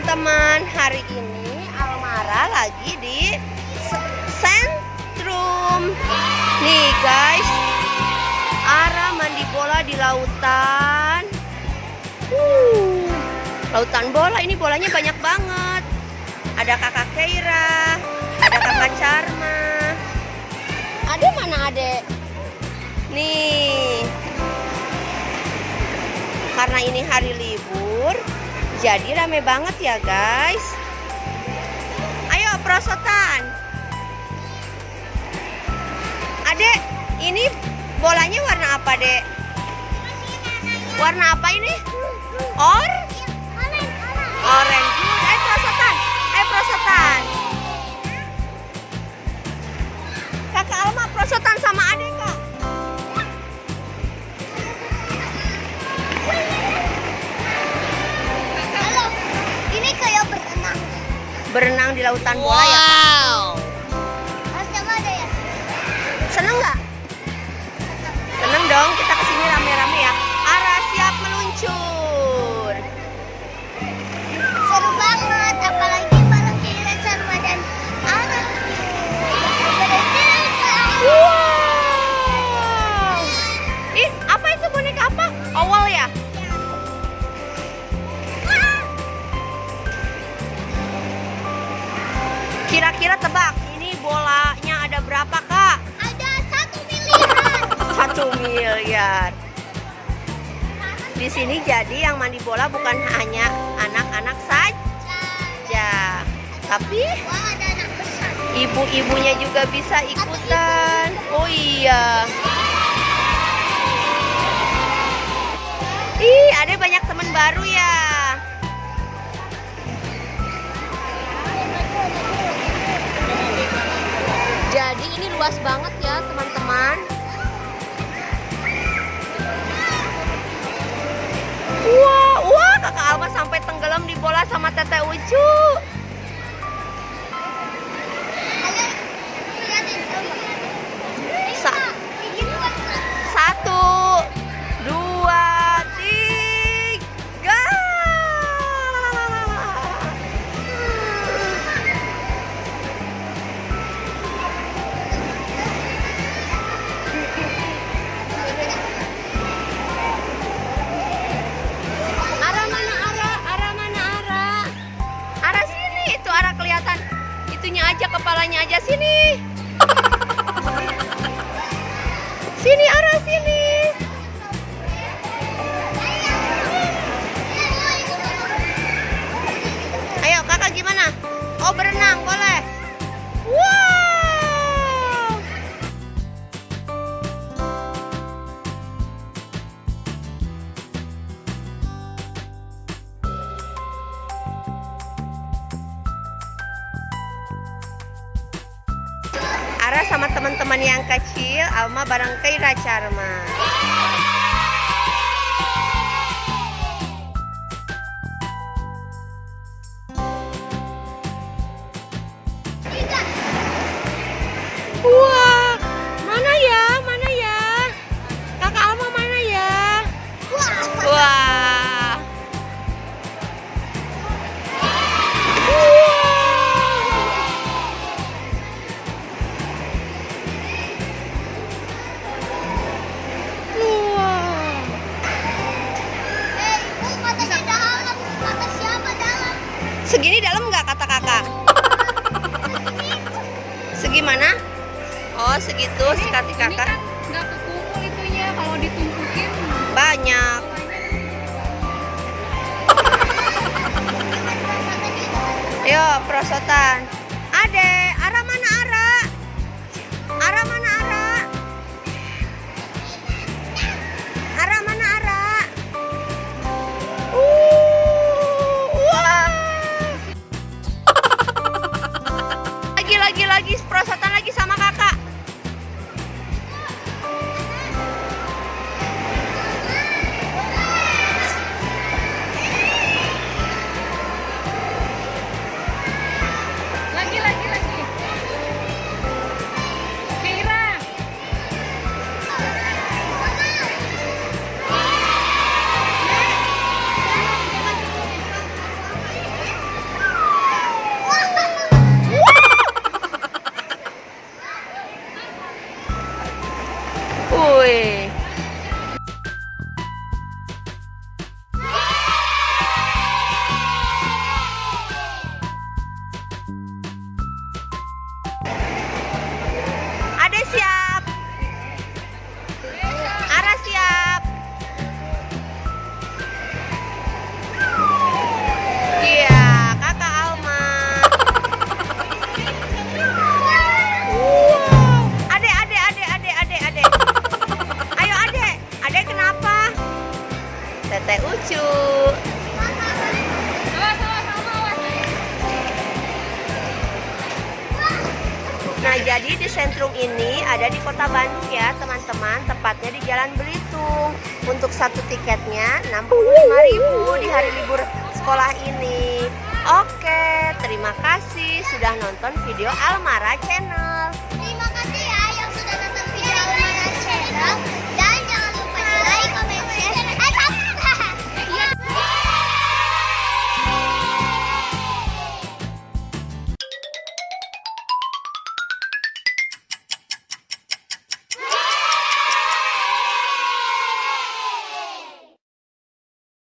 teman-teman, hari ini Almara lagi di sentrum. Nih guys, Ara mandi bola di lautan. Lautan bola, ini bolanya banyak banget. Ada kakak Keira, ada kakak Charma. Adek mana adek? Nih, karena ini hari libur, jadi rame banget ya guys. Ayo perosotan. Adek, ini bolanya warna apa dek? Warna apa ini? Orange. Ayo perosotan. Ayo perosotan. Kakak Alma perosotan sama adek kak. Halo, ini kayak berenang. Berenang di lautan bola ya kak? Sama ada ya? Seneng nggak? Seneng dong, kita kesini rame-rame ya. Ara siap meluncur. Seru banget, apalagi bareng Keira, Charma dan Ara. Wow. Ih, apa itu boneka apa? Owl ya? Kira-kira tebak, ini bolanya ada berapa kak? Ada 1 miliar. 1 miliar. Di sini jadi yang mandi bola bukan hanya anak-anak saja, tapi Wah, ada anak besar. ibu-ibunya juga bisa ikutan. Oh iya. Ih, ada banyak teman baru ya. Jadi ini luas banget ya teman-teman. Wah, kakak Alma sampai tenggelam di bola sama Tete Ucu. Sa- 1, 2, 3. Ara mana Ara? Ara mana Ara? Ara sini, itu Ara kelihatan. Itunya aja, kepalanya aja sini. Sini Ara sini. Ayo kakak gimana? Oh berenang boleh. Wow. Ara sama teman-teman yang kecil, Alma bareng Keira, Charma. Wah, mana ya? Mana ya? Kakak Alma mana ya? Wah. Segini dalam nggak kata kakak? Segimana? Oh segitu sekati kakak. Nggak kekumpul itunya kalau ditumpukin. Banyak. Ayo perosotan. Ade, Ara mana Ara? Ara mana Ara? Ara mana Ara? Wah. Lagi perosotan lagi sama kakak. lucu. Nah, jadi di sentrum ini ada di Kota Bandung ya, teman-teman. Tepatnya di Jalan Belitung. Untuk satu tiketnya 65.000 di hari libur sekolah ini. Oke, terima kasih sudah nonton video Almara Channel. Terima kasih ya yang sudah nonton video Almara Channel.